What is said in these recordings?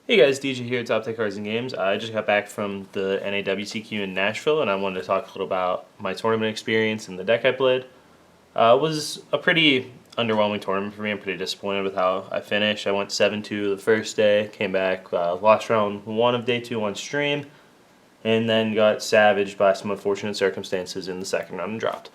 Hey guys, DJ here at Top Tech Cards and Games. I just got back from the NAWCQ in Nashville, and I wanted to talk a little about my tournament experience and the deck I played. It was a pretty underwhelming tournament for me. I'm pretty disappointed with how I finished. I went 7-2 the first day, came back, lost round 1 of day 2 on stream, and then got savaged by some unfortunate circumstances in the second round and dropped.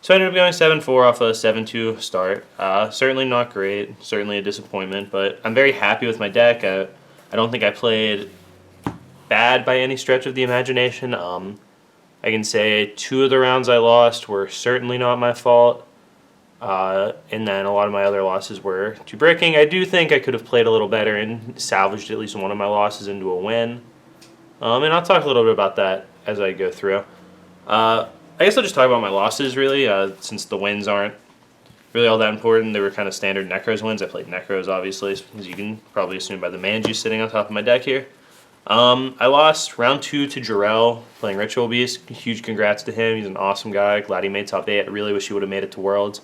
So I ended up going 7-4 off a 7-2 start. Certainly not great, certainly a disappointment, but I'm very happy with my deck. I don't think I played bad by any stretch of the imagination. I can say 2 of the rounds I lost were certainly not my fault, and then a lot of my other losses were too breaking. I do think I could have played a little better and salvaged at least one of my losses into a win. And I'll talk a little bit about that as I go through. I guess I'll just talk about my losses, really, since the wins aren't really all that important. They were kind of standard Necros wins. I played Necros, obviously, as you can probably assume by the mana juice sitting on top of my deck here. I lost round 2 to Jarrell, playing Ritual Beast. Huge congrats to him. He's an awesome guy. Glad he made top 8. I really wish he would have made it to Worlds.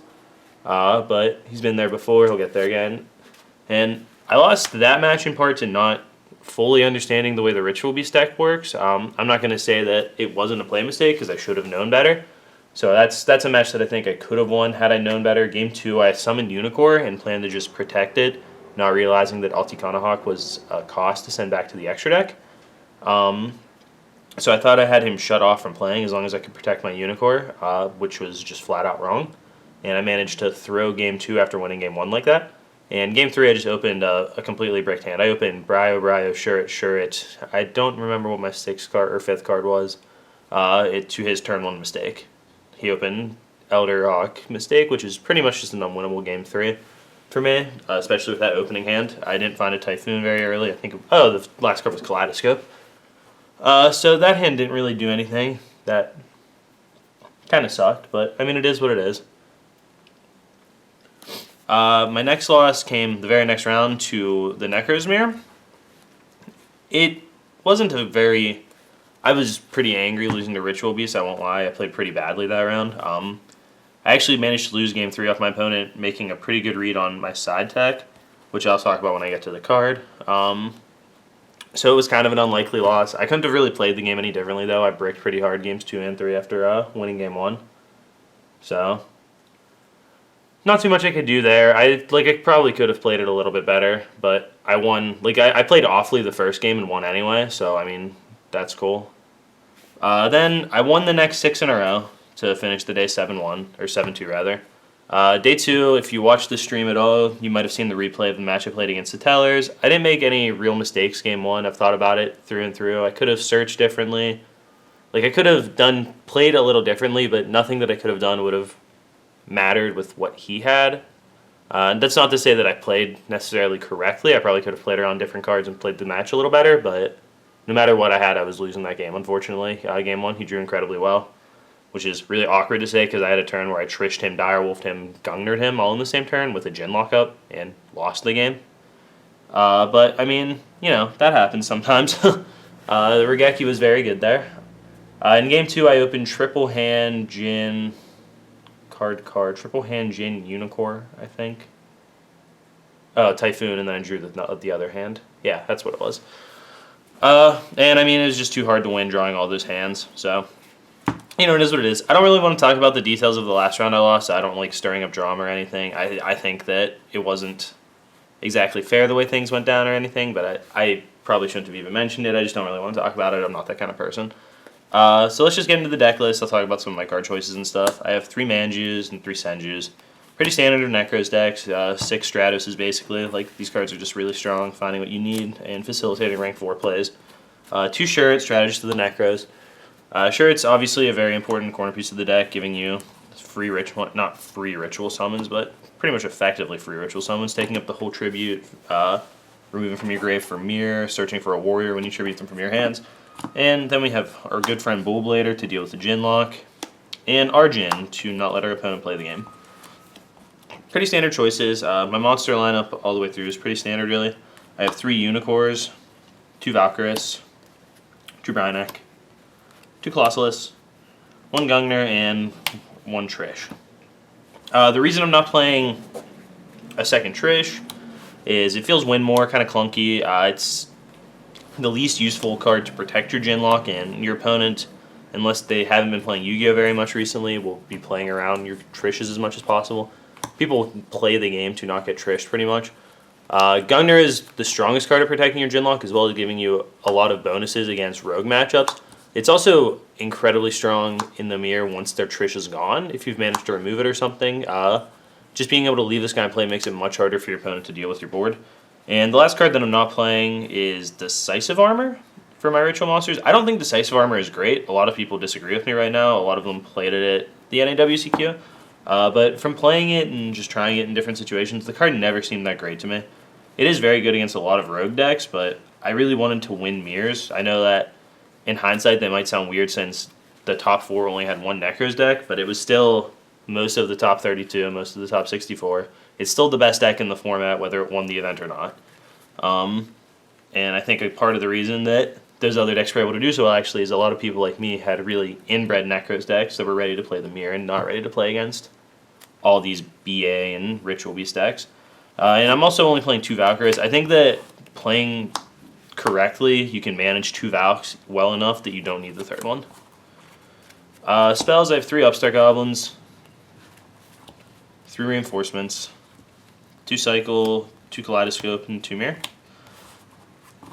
But he's been there before. He'll get there again. And I lost that match in part to not fully understanding the way the Ritual Beast deck works. I'm not going to say that it wasn't a play mistake, because I should have known better. So that's a match that I think I could have won had I known better. Game 2, I summoned Unicorn and planned to just protect it, not realizing that Altikanahawk was a cost to send back to the extra deck. So I thought I had him shut off from playing as long as I could protect my Unicorn, which was just flat out wrong. And I managed to throw Game 2 after winning Game 1 like that. And Game 3, I just opened a completely bricked hand. I opened Bryo, Shurit. I don't remember what my 6th card or 5th card was. To his turn 1 mistake. He opened Elder Hawk Mistake, which is pretty much just an unwinnable Game 3 for me, especially with that opening hand. I didn't find a Typhoon very early. I think, the last card was Kaleidoscope. So that hand didn't really do anything. That kind of sucked, but I mean, it is what it is. My next loss came the very next round to the Necros Mirror. It wasn't a very... I was pretty angry losing to Ritual Beast, I won't lie. I played pretty badly that round. I actually managed to lose Game 3 off my opponent, making a pretty good read on my side tech, which I'll talk about when I get to the card. So it was kind of an unlikely loss. I couldn't have really played the game any differently, though. I bricked pretty hard Games 2 and 3 after winning Game 1. So, not too much I could do there. I probably could have played it a little bit better, but I won. I played awfully the first game and won anyway, so, I mean... That's cool. Then I won the next 6 in a row to finish the day 7-1, or 7-2 rather. Day 2, if you watched the stream at all, you might have seen the replay of the match I played against the Tellers. I didn't make any real mistakes Game 1. I've thought about it through and through. I could have searched differently. I could have played a little differently, but nothing that I could have done would have mattered with what he had. That's not to say that I played necessarily correctly. I probably could have played around different cards and played the match a little better, but... No matter what I had, I was losing that game, unfortunately. Game 1, he drew incredibly well, which is really awkward to say because I had a turn where I Trished him, Direwolfed him, Gungnered him all in the same turn with a Jin lockup and lost the game. But, I mean, that happens sometimes. The Regeki was very good there. In Game 2, I opened Triple Hand, Jin, Triple Hand, Jin, Unicorn, I think. Oh, Typhoon, and then I drew the other hand. Yeah, that's what it was. And I mean, it was just too hard to win drawing all those hands, so, it is what it is. I don't really want to talk about the details of the last round I lost. I don't like stirring up drama or anything. I think that it wasn't exactly fair the way things went down or anything, but I probably shouldn't have even mentioned it. I just don't really want to talk about it. I'm not that kind of person. So let's just get into the deck list. I'll talk about some of my card choices and stuff. I have 3 Manjus and 3 Senjus. Pretty standard Necros decks, 6 Stratos basically. These cards are just really strong, finding what you need, and facilitating rank 4 plays. 2 Shurit, Strategist of the Necros. Shurit's obviously a very important corner piece of the deck, giving you not free ritual summons, but pretty much effectively free ritual summons, taking up the whole tribute, removing from your grave for Mirror, searching for a warrior when you tribute them from your hands. And then we have our good friend Bullblader to deal with the Jin lock, and Arjin to not let our opponent play the game. Pretty standard choices. My monster lineup all the way through is pretty standard, really. I have 3 Unicorns, 2 Valkyris, 2 Brynek, 2 Colossalus, 1 Gungner, and 1 Trish. The reason I'm not playing a second Trish is it feels win more, kind of clunky. It's the least useful card to protect your Genlock, and your opponent, unless they haven't been playing Yu-Gi-Oh very much recently, will be playing around your Trishes as much as possible. People play the game to not get Trished pretty much. Gungnir is the strongest card at protecting your Genlock, as well as giving you a lot of bonuses against rogue matchups. It's also incredibly strong in the mirror once their Trish is gone, if you've managed to remove it or something. Just being able to leave this guy in play makes it much harder for your opponent to deal with your board. And the last card that I'm not playing is Decisive Armor for my Ritual Monsters. I don't think Decisive Armor is great. A lot of people disagree with me right now. A lot of them played it at the NAWCQ. But from playing it and just trying it in different situations, the card never seemed that great to me. It is very good against a lot of rogue decks, but I really wanted to win mirrors. I know that in hindsight they might sound weird since the top 4 only had one Necros deck, but it was still most of the top 32, most of the top 64. It's still the best deck in the format, whether it won the event or not. And I think a part of the reason that those other decks were able to do so well actually is a lot of people like me had really inbred Necros decks that were ready to play the mirror and not ready to play against all these BA and Ritual Beast decks. And I'm also only playing 2 Valkyries. I think that playing correctly, you can manage 2 Valks well enough that you don't need the third one. Spells, I have 3 Upstart Goblins, 3 Reinforcements, 2 Cycle, 2 Kaleidoscope, and 2 Mirror.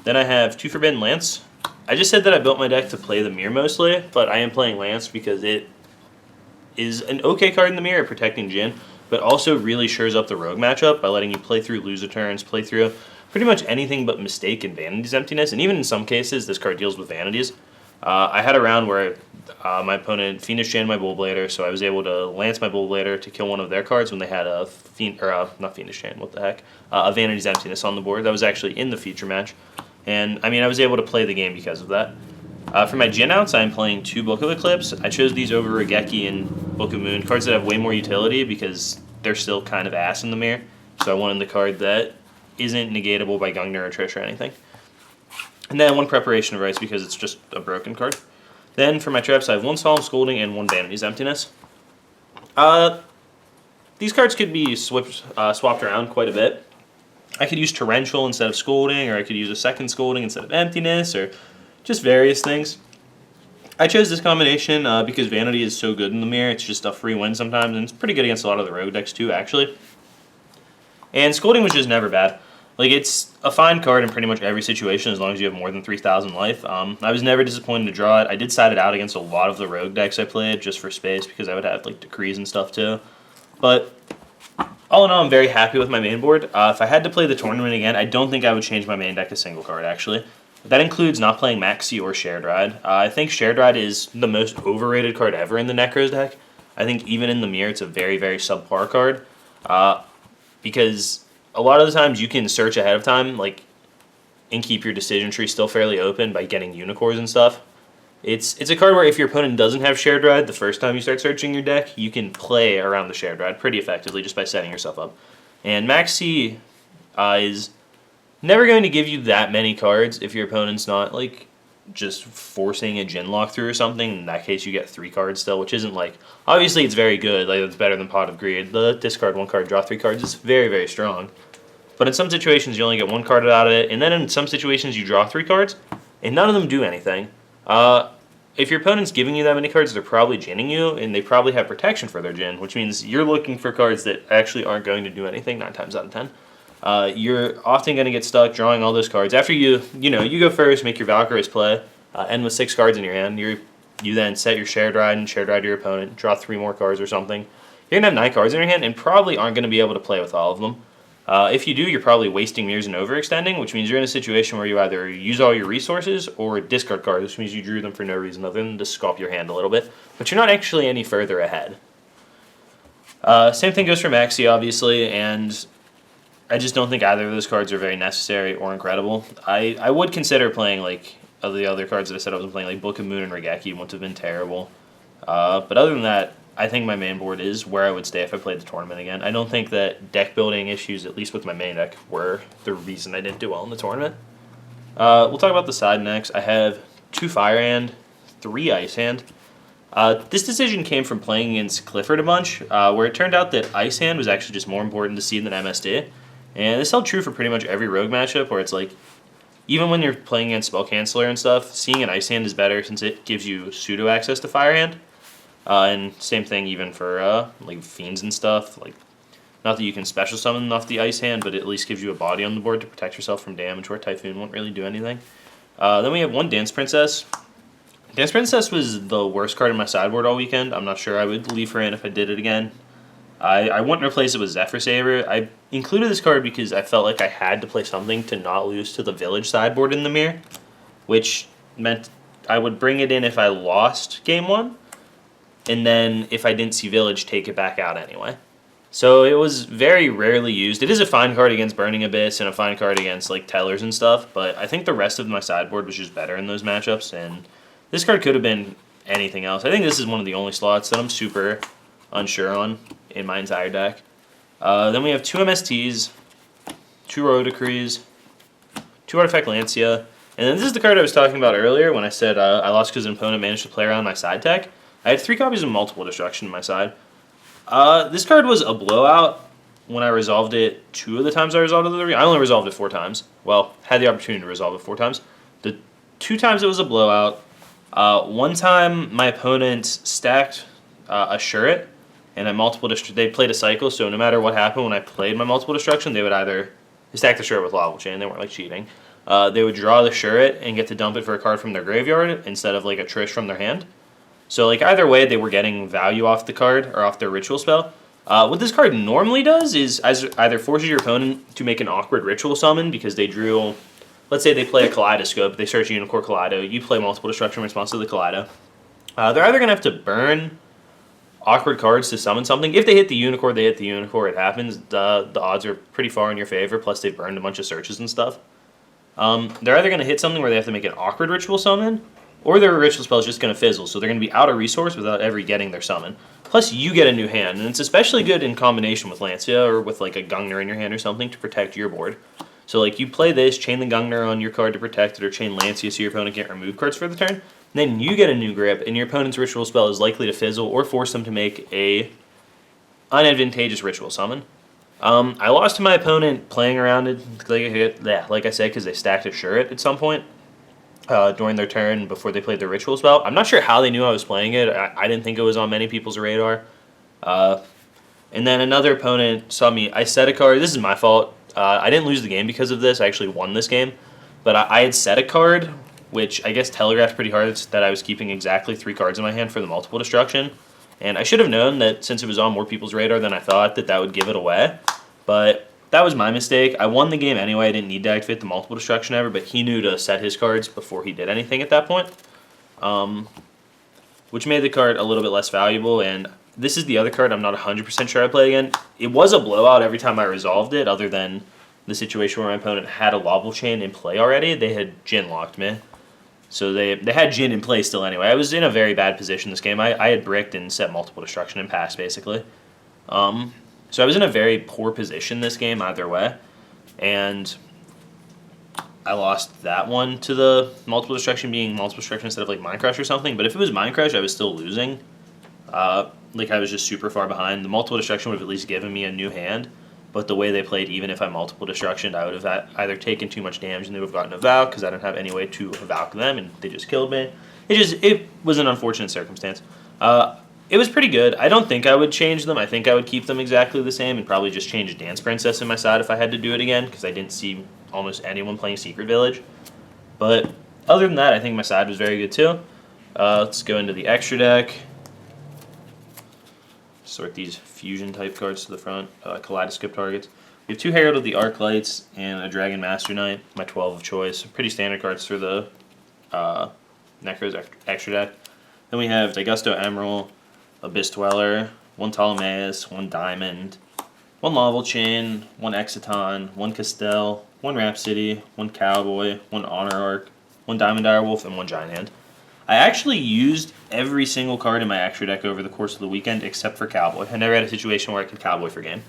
Then I have 2 Forbidden Lance. I just said that I built my deck to play the Mirror mostly, but I am playing Lance because it is an okay card in the Mirror at protecting Jin, but also really shores up the rogue matchup by letting you play through loser turns, play through pretty much anything but Mistake and Vanity's Emptiness, and even in some cases this card deals with Vanities. I had a round where my opponent Fiendish Janned my Bullblader, so I was able to Lance my Bullblader to kill one of their cards when they had a not Fiendish Janned, what the heck, a Vanity's Emptiness on the board. That was actually in the feature match, and I mean I was able to play the game because of that. For my Jin outs, I'm playing 2 Book of Eclipse. I chose these over Regeki and Book of Moon, cards that have way more utility because they're still kind of ass in the mirror. So I wanted the card that isn't negatable by Gungnir or Trish or anything. And then 1 Preparation of Rites because it's just a broken card. Then for my traps, I have 1 Solemn Scolding and 1 Vanity's Emptiness. These cards could be swapped around quite a bit. I could use Torrential instead of Scolding, or I could use a second Scolding instead of Emptiness, or just various things. I chose this combination because Vanity is so good in the mirror. It's just a free win sometimes, and it's pretty good against a lot of the rogue decks too, actually. And Scolding was just never bad. Like, it's a fine card in pretty much every situation as long as you have more than 3,000 life. I was never disappointed to draw it. I did side it out against a lot of the rogue decks I played just for space because I would have like decrees and stuff too. But all in all, I'm very happy with my main board. If I had to play the tournament again, I don't think I would change my main deck to single card, actually. That includes not playing Maxi or Shared Ride. I think Shared Ride is the most overrated card ever in the Necros deck. I think even in the mirror, it's a very, very subpar card. Because a lot of the times you can search ahead of time, like, and keep your decision tree still fairly open by getting unicorns and stuff. It's a card where if your opponent doesn't have Shared Ride the first time you start searching your deck, you can play around the Shared Ride pretty effectively just by setting yourself up. And Maxi is never going to give you that many cards if your opponent's not, like, just forcing a Genlock through or something. In that case, you get 3 cards still, which isn't, like, obviously it's very good. Like, it's better than Pot of Greed. The discard 1 card, draw 3 cards is very, very strong. But in some situations, you only get 1 card out of it, and then in some situations, you draw 3 cards, and none of them do anything. If your opponent's giving you that many cards, they're probably Jinning you, and they probably have protection for their Jin, which means you're looking for cards that actually aren't going to do anything 9 times out of 10. You're often going to get stuck drawing all those cards. After you go first, make your Valkyries play, end with 6 cards in your hand. You then set your Shared Ride and Shared Ride to your opponent, draw 3 more cards or something. You're going to have 9 cards in your hand and probably aren't going to be able to play with all of them. If you do, you're probably wasting mirrors and overextending, which means you're in a situation where you either use all your resources or discard cards, which means you drew them for no reason other than to sculpt your hand a little bit, but you're not actually any further ahead. Same thing goes for Maxi, obviously, and I just don't think either of those cards are very necessary or incredible. I would consider playing, like, of the other cards that I said I wasn't playing, like Book of Moon and Regeki wouldn't have been terrible. But other than that, I think my main board is where I would stay if I played the tournament again. I don't think that deck building issues, at least with my main deck, were the reason I didn't do well in the tournament. We'll talk about the side next. I have 2 Fire Hand, 3 Ice Hand. This decision came from playing against Clifford a bunch, where it turned out that Ice Hand was actually just more important to seed than MSD. And this held true for pretty much every rogue matchup where it's like, even when you're playing against Spell Canceller and stuff, seeing an Ice Hand is better since it gives you pseudo access to Fire Hand. And same thing even for like Fiends and stuff. Like, not that you can special summon off the Ice Hand, but it at least gives you a body on the board to protect yourself from damage, where Typhoon won't really do anything. Then we have one Dance Princess. Dance Princess was the worst card in my sideboard all weekend. I'm not sure I would leave her in if I did it again. I wouldn't replace it with Zephyr Saber. I included this card because I felt like I had to play something to not lose to the Village sideboard in the mirror, which meant I would bring it in if I lost game 1, and then if I didn't see Village, take it back out anyway. So it was very rarely used. It is a fine card against Burning Abyss and a fine card against like Tellers and stuff, but I think the rest of my sideboard was just better in those matchups, and this card could have been anything else. I think this is one of the only slots that I'm super unsure on in my entire deck. Then we have 2 MSTs, 2 Royal Decrees, 2 Artifact Lancia, and then this is the card I was talking about earlier when I said I lost because an opponent managed to play around my side tech. I had 3 copies of Multiple Destruction in my side. This card was a blowout when I resolved it 2 of the times I resolved it. I only resolved it 4 times. Well, had the opportunity to resolve it 4 times. The 2 times it was a blowout. One time my opponent stacked a Shuret, and they played a cycle, so no matter what happened when I played my Multiple Destruction, they would either stack the Shuret with Lava Chain, they weren't like cheating. They would draw the Shuret and get to dump it for a card from their graveyard instead of like a Trish from their hand. So like either way, they were getting value off the card or off their ritual spell. What this card normally does is either forces your opponent to make an awkward ritual summon because they drew, let's say they play a Kaleidoscope, they search Unicorn Kaleido, you play Multiple Destruction in response to the Kaleido. They're either going to have to burn awkward cards to summon something. If they hit the Unicorn, they hit the Unicorn, it happens. The odds are pretty far in your favor, plus they've burned a bunch of searches and stuff. They're either going to hit something where they have to make an awkward ritual summon, or their ritual spell is just going to fizzle, so they're going to be out of resource without ever getting their summon. Plus, you get a new hand, and it's especially good in combination with Lancia or with like a Gungnir in your hand or something to protect your board. So like you play this, chain the Gungnir on your card to protect it, or chain Lancia so your opponent can't remove cards for the turn. Then you get a new grip, and your opponent's ritual spell is likely to fizzle or force them to make a unadvantageous ritual summon. I lost to my opponent playing around it, like I said, because they stacked a Shuret at some point during their turn before they played their ritual spell. I'm not sure how they knew I was playing it. I didn't think it was on many people's radar. And then another opponent saw me. I set a card. This is my fault. I didn't lose the game because of this. I actually won this game. But I had set a card, which I guess telegraphed pretty hard that I was keeping exactly 3 cards in my hand for the Multiple Destruction. And I should have known that since it was on more people's radar than I thought, that would give it away. But that was my mistake. I won the game anyway. I didn't need to activate the Multiple Destruction ever, but he knew to set his cards before he did anything at that point, which made the card a little bit less valuable. And this is the other card I'm not 100% sure I played again. It was a blowout every time I resolved it, other than the situation where my opponent had a Lava Chain in play already. They had Jin locked me. So they had Jin in play still anyway. I was in a very bad position this game. I had bricked and set Multiple Destruction and passed, basically. So I was in a very poor position this game either way. And I lost that one to the Multiple Destruction being Multiple Destruction instead of like Mind Crush or something. But if it was Mind Crush, I was still losing. Like I was just super far behind. The Multiple Destruction would have at least given me a new hand. But the way they played, even if I Multiple Destruction, I would have either taken too much damage and they would have gotten a Valk because I didn't have any way to Valk them and they just killed me. It was an unfortunate circumstance. It was pretty good. I don't think I would change them. I think I would keep them exactly the same and probably just change Dance Princess in my side if I had to do it again because I didn't see almost anyone playing Secret Village. But other than that, I think my side was very good too. Let's go into the extra deck. Sort these fusion type cards to the front, Kaleidoscope targets. We have 2 Herald of the Arclights and a Dragon Master Knight, my 12 of choice. Pretty standard cards for the Necros extra deck. Then we have Daigusto Emerald, Abyss Dweller, 1 Ptolemaeus, 1 Diamond, 1 Lava Chain, 1 Exciton, 1 Castell, 1 Rhapsody, 1 Cowboy, 1 Honor Arc, 1 Diamond Direwolf, and 1 Giant Hand. I actually used every single card in my extra deck over the course of the weekend except for Cowboy. I never had a situation where I could Cowboy for game.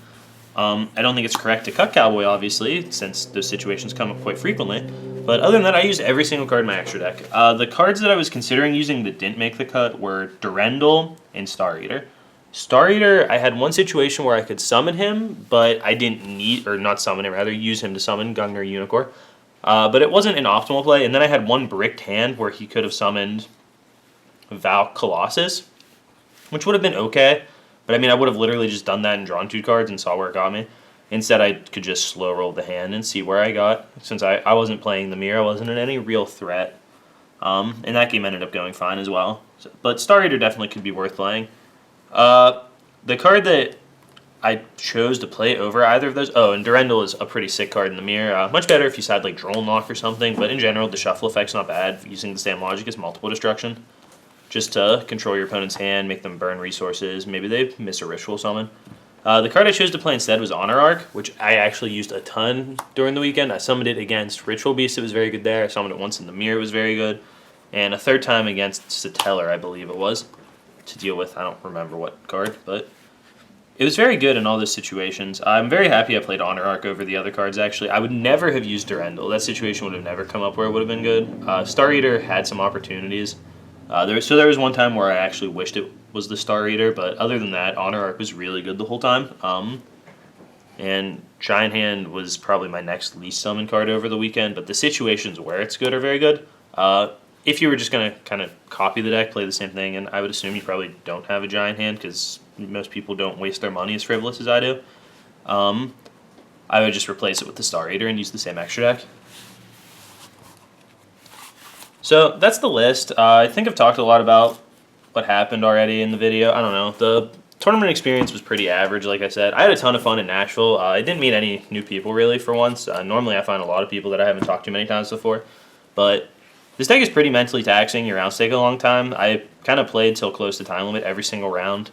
I don't think it's correct to cut Cowboy, obviously, since those situations come up quite frequently. But other than that, I used every single card in my extra deck. The cards that I was considering using that didn't make the cut were Durendal and Star Eater. Star Eater, I had one situation where I could summon him, but I didn't need, or not summon him, rather use him to summon Gungnir Unicorn. But it wasn't an optimal play, and then I had one bricked hand where he could have summoned Val Colossus, which would have been okay, but I mean, I would have literally just done that and drawn 2 cards and saw where it got me. Instead, I could just slow roll the hand and see where I got, since I wasn't playing the mirror, I wasn't in any real threat. And that game ended up going fine as well. But Star Eater definitely could be worth playing. The card that I chose to play over either of those, and Durendal is a pretty sick card in the mirror. Much better if you side like Droll Knock or something, but in general, the shuffle effect's not bad. Using the same logic as multiple destruction, just to control your opponent's hand, make them burn resources. Maybe they miss a ritual summon. The card I chose to play instead was Honor Arc, which I actually used a ton during the weekend. I summoned it against Ritual Beast, it was very good there. I summoned it once in the mirror, it was very good. And a third time against Satellar, I believe it was, to deal with, I don't remember what card, but it was very good in all those situations. I'm very happy I played Honor Arc over the other cards, actually. I would never have used Durendal. That situation would have never come up where it would have been good. Star Eater had some opportunities. There was one time where I actually wished it was the Star Eater, but other than that, Honor Arc was really good the whole time. And Giant Hand was probably my next least summon card over the weekend, but the situations where it's good are very good. If you were just going to kind of copy the deck, play the same thing, and I would assume you probably don't have a Giant Hand because most people don't waste their money as frivolous as I do, I would just replace it with the Star Eater and use the same extra deck. So that's the list. I think I've talked a lot about what happened already in the video. I don't know. The tournament experience was pretty average, like I said. I had a ton of fun in Nashville. I didn't meet any new people, really, for once. Normally I find a lot of people that I haven't talked to many times before. But this deck is pretty mentally taxing. Your rounds take a long time. I kind of played till close to time limit every single round.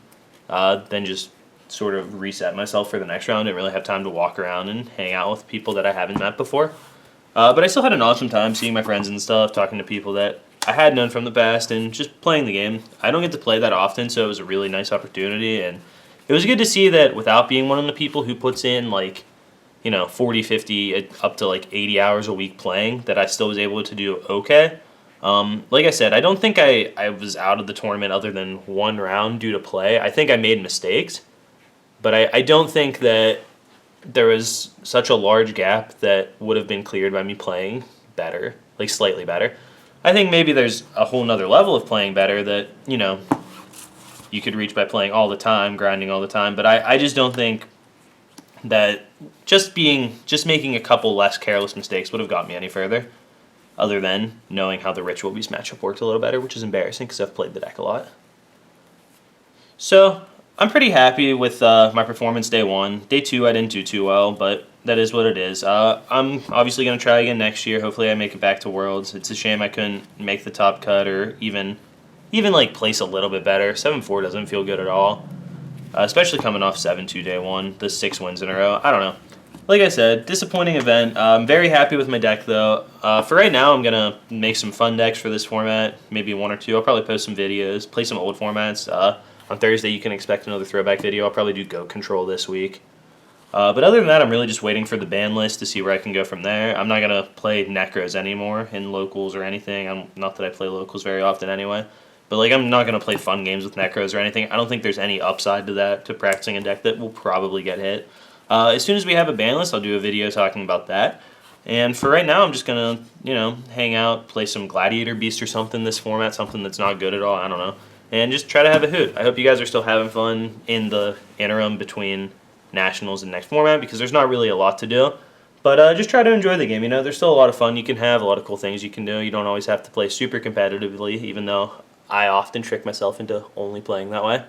Then just sort of reset myself for the next round. Didn't really have time to walk around and hang out with people that I haven't met before. But I still had an awesome time seeing my friends and stuff, talking to people that I had known from the past, and just playing the game. I don't get to play that often, so it was a really nice opportunity, and it was good to see that without being one of the people who puts in, like, 40, 50, up to, like, 80 hours a week playing, that I still was able to do okay. Like I said, I don't think I was out of the tournament other than one round due to play. I think I made mistakes, but I don't think that there was such a large gap that would have been cleared by me playing better, like slightly better. I think maybe there's a whole nother level of playing better that, you could reach by playing all the time, grinding all the time, but I just don't think that just making a couple less careless mistakes would have got me any further, other than knowing how the Ritual Beast matchup worked a little better, which is embarrassing because I've played the deck a lot. So I'm pretty happy with my performance day 1. Day 2 I didn't do too well, but that is what it is. I'm obviously going to try again next year. Hopefully I make it back to Worlds. It's a shame I couldn't make the top cut or even like place a little bit better. 7-4 doesn't feel good at all, especially coming off 7-2 day 1, the 6 wins in a row. I don't know. Like I said, disappointing event. I'm very happy with my deck, though. For right now, I'm going to make some fun decks for this format, maybe 1 or 2. I'll probably post some videos, play some old formats. On Thursday, you can expect another throwback video. I'll probably do Goat Control this week. But other than that, I'm really just waiting for the ban list to see where I can go from there. I'm not going to play Necros anymore in locals or anything. Not that I play locals very often anyway. But I'm not going to play fun games with Necros or anything. I don't think there's any upside to that, to practicing a deck that will probably get hit. As soon as we have a ban list, I'll do a video talking about that. And for right now, I'm just going to, hang out, play some Gladiator Beast or something this format, something that's not good at all, I don't know. And just try to have a hoot. I hope you guys are still having fun in the interim between Nationals and next format, because there's not really a lot to do. But just try to enjoy the game, There's still a lot of fun you can have, a lot of cool things you can do. You don't always have to play super competitively, even though I often trick myself into only playing that way.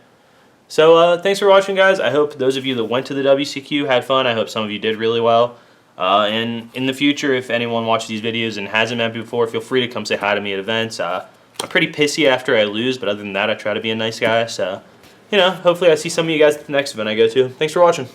So thanks for watching, guys. I hope those of you that went to the WCQ had fun. I hope some of you did really well. And in the future, if anyone watched these videos and hasn't met me before, feel free to come say hi to me at events. I'm pretty pissy after I lose, but other than that, I try to be a nice guy. So, hopefully I see some of you guys at the next event I go to. Thanks for watching.